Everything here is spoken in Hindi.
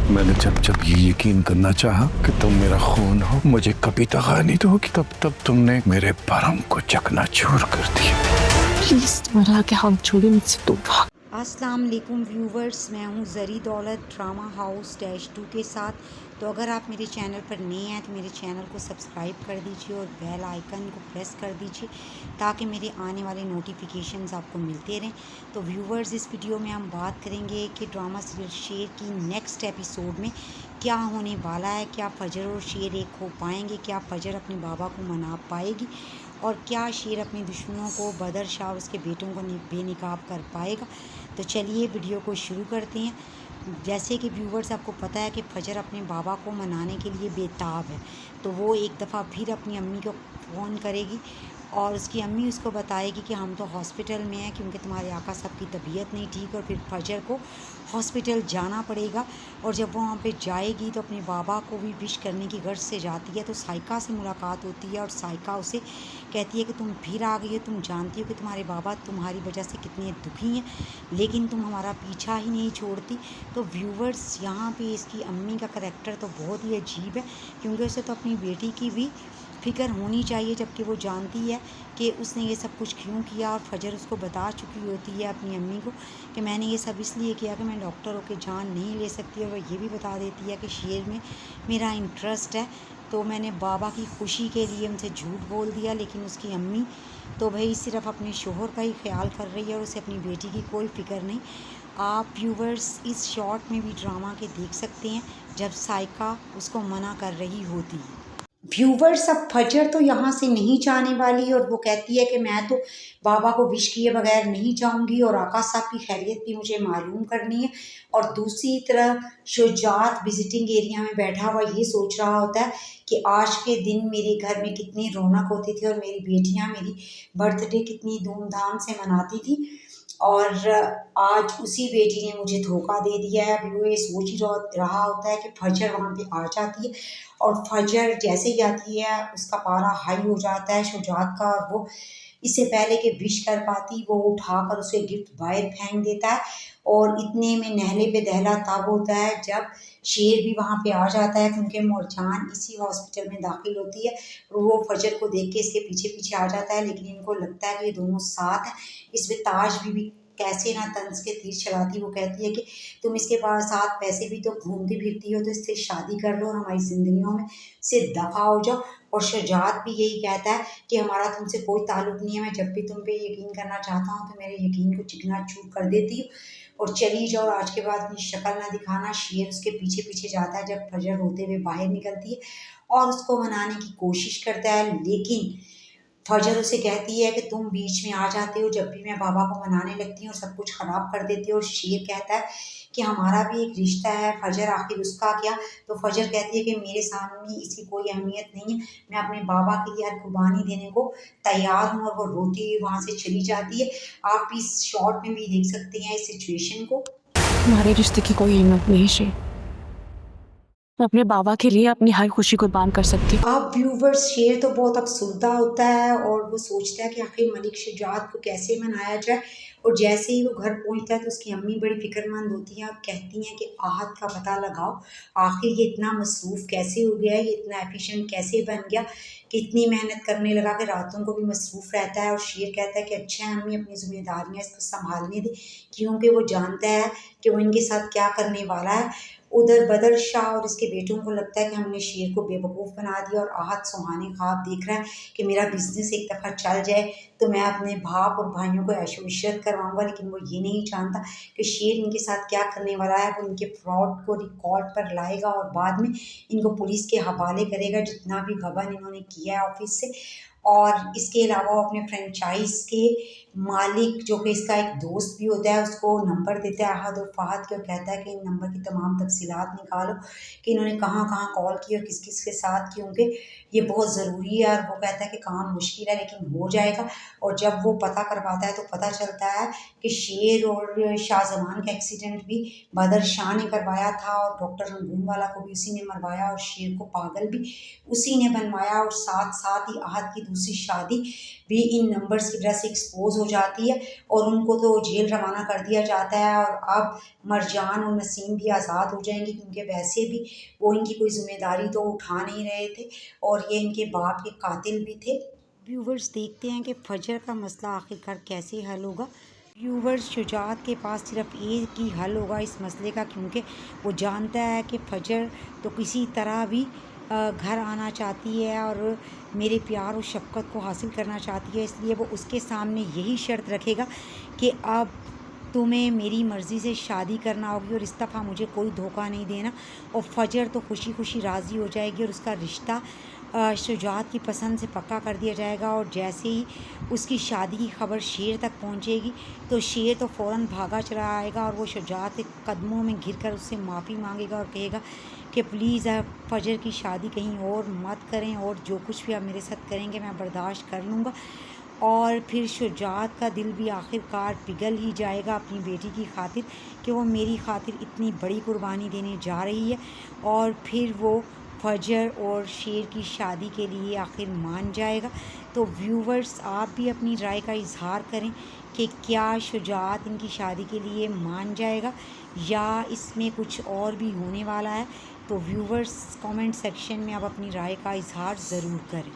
मैंने जब जब ये यकीन करना चाहा कि तुम मेरा खून हो, मुझे कभी तगानी दोगी, तब तुमने मेरे भरम को चकनाचूर कर दिया। प्लीज तुम्हारा आगे हाथ छोड़े, मुझसे दूर भाग। अस्सलाम वालेकुम व्यूवर्स, मैं हूं ज़री दौलत ड्रामा हाउस -2 के साथ। तो अगर आप मेरे चैनल पर नए हैं तो मेरे चैनल को सब्सक्राइब कर दीजिए और बेल आइकन को प्रेस कर दीजिए ताकि मेरे आने वाले नोटिफिकेशंस आपको मिलते रहें। तो व्यूवर्स, इस वीडियो में हम बात करेंगे कि ड्रामा सीरियल शेर की नेक्स्ट एपिसोड में क्या होने वाला है। क्या फजर और शेर एक हो पाएंगे? क्या फजर अपने बाबा को मना पाएगी? और क्या शेर अपने दुश्मनों को, बदर शाह और उसके बेटों को बेनकाब कर पाएगा? तो चलिए वीडियो को शुरू करते हैं। जैसे कि व्यूवर्स, आपको पता है कि फजर अपने बाबा को मनाने के लिए बेताब है, तो वो एक दफ़ा फिर अपनी अम्मी को फ़ोन करेगी और उसकी अम्मी उसको बताएगी कि हम तो हॉस्पिटल में हैं क्योंकि तुम्हारे आका साहब की तबीयत नहीं ठीक। और फिर फजर को हॉस्पिटल जाना पड़ेगा और जब वो वहाँ पे जाएगी तो अपने बाबा को भी विश करने की गर्ज से जाती है। तो साइका से मुलाकात होती है और साइका उसे कहती है कि तुम फिर आ गई हो, तुम जानती हो कि तुम्हारे बाबा तुम्हारी वजह से कितने दुखी हैं, लेकिन तुम हमारा पीछा ही नहीं छोड़ती। तो व्यूवर्स, यहाँ पे इसकी अम्मी का करैक्टर तो बहुत ही अजीब है क्योंकि उसे तो अपनी बेटी की भी फ़िक्र होनी चाहिए, जबकि वो जानती है कि उसने ये सब कुछ क्यों किया। और फजर उसको बता चुकी होती है अपनी अम्मी को कि मैंने ये सब इसलिए किया कि मैं डॉक्टर होकर जान नहीं ले सकती। और वह ये भी बता देती है कि शेर में मेरा इंटरेस्ट है, तो मैंने बाबा की खुशी के लिए उनसे झूठ बोल दिया। लेकिन उसकी अम्मी तो भाई सिर्फ अपने शोहर का ही ख्याल कर रही है और उसे अपनी बेटी की कोई फ़िक्र नहीं। आप व्यूवर्स इस शॉट में भी ड्रामा के देख सकते हैं जब साइका उसको मना कर रही होती है। व्यूवर्स, अब फजर तो यहाँ से नहीं जाने वाली और वो कहती है कि मैं तो बाबा को विश किए बगैर नहीं जाऊंगी और आका साहब की खैरियत भी मुझे मालूम करनी है। और दूसरी तरफ शुजात विजिटिंग एरिया में बैठा हुआ ये सोच रहा होता है कि आज के दिन मेरे घर में कितनी रौनक होती थी और मेरी बेटियां मेरी बर्थडे कितनी धूमधाम से मनाती थी, और आज उसी बेटी ने मुझे धोखा दे दिया है। अभी वो ये सोच ही रहा होता है कि फजर वहाँ पे आ जाती है और फजर जैसे ही आती है उसका पारा हाई हो जाता है शुजात का, और वो इससे पहले कि विश कर पाती वो उठाकर उसे गिफ्ट बाहर फेंक देता है। और इतने में नहले पे दहला तब होता है जब शेर भी वहाँ पे आ जाता है क्योंकि मोरजान इसी हॉस्पिटल में दाखिल होती है और वो फजर को देख के इसके पीछे पीछे आ जाता है। लेकिन इनको लगता है कि ये दोनों साथ हैं। इसमें ताज भी कैसे ना तंज के तीर चलाती, वो कहती है कि तुम इसके पास साथ पैसे भी तो घूमती फिरती हो, तो इससे शादी कर लो और हमारी जिंदगियों में से दफा हो जाओ। और शुजात भी यही कहता है कि हमारा तुमसे कोई ताल्लुक नहीं है, मैं जब भी तुम पे यकीन करना चाहता हूँ तो मेरे यकीन को चिकना चूर कर देती हूँ और चली जाओ। आज के बाद अपनी शक्ल ना दिखाना। शेर उसके पीछे पीछे जाता है जब फजर होते हुए बाहर निकलती है और उसको मनाने की कोशिश करता है, लेकिन फजर उसे कहती है कि तुम बीच में आ जाते हो जब भी मैं बाबा को मनाने लगती हूँ और सब कुछ ख़राब कर देती हो। और शेर कहता है कि हमारा भी एक रिश्ता है। फजर आखिर उसका क्या? तो फजर कहती है कि मेरे सामने इसकी कोई अहमियत नहीं है, मैं अपने बाबा के लिए हर कुर्बानी देने को तैयार हूँ। और वो रोती हुई वहाँ से चली जाती है। आप इस शॉर्ट में भी देख सकते हैं इस सिचुएशन को। तुम्हारे रिश्ते की कोई कीमत नहीं शेर। मैं अपने बाबा के लिए अपनी हर खुशी कुर्बान कर सकती हूँ। अब व्यूवर्स, शेर तो बहुत अफसुर्दा होता है और वो सोचता है कि आखिर मलिक शुजात को कैसे मनाया जाए। और जैसे ही वो घर पहुंचता है तो उसकी अम्मी बड़ी फिक्रमंद होती हैं और कहती हैं कि आहत का पता लगाओ, आखिर ये इतना मसरूफ़ कैसे हो गया है, ये इतना एफिशिएंट कैसे बन गया, कितनी मेहनत करने लगा कि रातों को भी मसरूफ़ रहता है। और शेर कहता है कि अच्छा है अम्मी, अपनी जिम्मेदारियाँ इसको संभालने दें, क्योंकि वो जानता है कि वो इनके साथ क्या करने वाला है। उधर बदर शाह और इसके बेटों को लगता है कि हमने शेर को बेवकूफ़ बना दिया और आहत सुहाने ख्वाब देख रहा है कि मेरा बिजनेस एक दफ़ा चल जाए तो मैं अपने बाप और भाइयों को ऐशो इशरत करवाऊंगा। लेकिन वो ये नहीं जानता कि शेर इनके साथ क्या करने वाला है। वो इनके फ्रॉड को रिकॉर्ड पर लाएगा और बाद में इनको पुलिस के हवाले करेगा, जितना भी गबन इन्होंने किया है ऑफिस से। और इसके अलावा वो अपने फ्रेंचाइज के मालिक, जो कि इसका एक दोस्त भी होता है, उसको नंबर देता है अहद और फ़हद के और कहता है कि इन नंबर की तमाम तफसीलात निकालो कि इन्होंने कहाँ कहाँ कॉल की और किस किस के साथ, क्योंकि ये बहुत ज़रूरी है। और वो कहता है कि काम मुश्किल है लेकिन हो जाएगा। और जब वो पता करवाता है तो पता चलता है कि शेर और शाहजमान का एक्सीडेंट भी बदर शाह ने करवाया था और डॉक्टर रंगून वाला को भी उसी ने मरवाया और शेर को पागल भी उसी ने बनवाया। और साथ साथ ही आहद की दूसरी शादी भी इन नंबर्स की वजह से एक्सपोज हो जाती है और उनको तो जेल रवाना कर दिया जाता है। और अब मरजान और नसीम भी आज़ाद हो जाएंगे, क्योंकि वैसे भी वो इनकी कोई ज़िम्मेदारी तो उठा नहीं रहे थे और ये इनके बाप के कातिल भी थे। व्यूवर्स, देखते हैं कि फजर का मसला आखिरकार कैसे हल होगा। व्यूवर्स, शुजात के पास सिर्फ एक ही हल होगा इस मसले का, क्योंकि वो जानता है कि फजर तो किसी तरह भी घर आना चाहती है और मेरे प्यार और शफ़क़त को हासिल करना चाहती है। इसलिए वो उसके सामने यही शर्त रखेगा कि अब तुम्हें मेरी मर्ज़ी से शादी करना होगी और इस दफ़ा मुझे कोई धोखा नहीं देना। और फजर तो खुशी खुशी राज़ी हो जाएगी और उसका रिश्ता शुजात की पसंद से पक्का कर दिया जाएगा। और जैसे ही उसकी शादी की खबर शेर तक पहुंचेगी तो शेर तो फ़ौरन भागा चला आएगा और वो शुजात के कदमों में गिरकर उससे माफ़ी मांगेगा और कहेगा कि प्लीज़ आप फजर की शादी कहीं और मत करें और जो कुछ भी आप मेरे साथ करेंगे मैं बर्दाश्त कर लूँगा। और फिर शुजात का दिल भी आखिरकार पिघल ही जाएगा अपनी बेटी की खातिर कि वो मेरी खातिर इतनी बड़ी कुर्बानी देने जा रही है। और फिर वो फजर और शेर की शादी के लिए आखिर मान जाएगा। तो व्यूवर्स, आप भी अपनी राय का इजहार करें कि क्या शुजात इनकी शादी के लिए मान जाएगा या इसमें कुछ और भी होने वाला है। तो व्यूवर्स, कमेंट सेक्शन में आप अपनी राय का इजहार ज़रूर करें।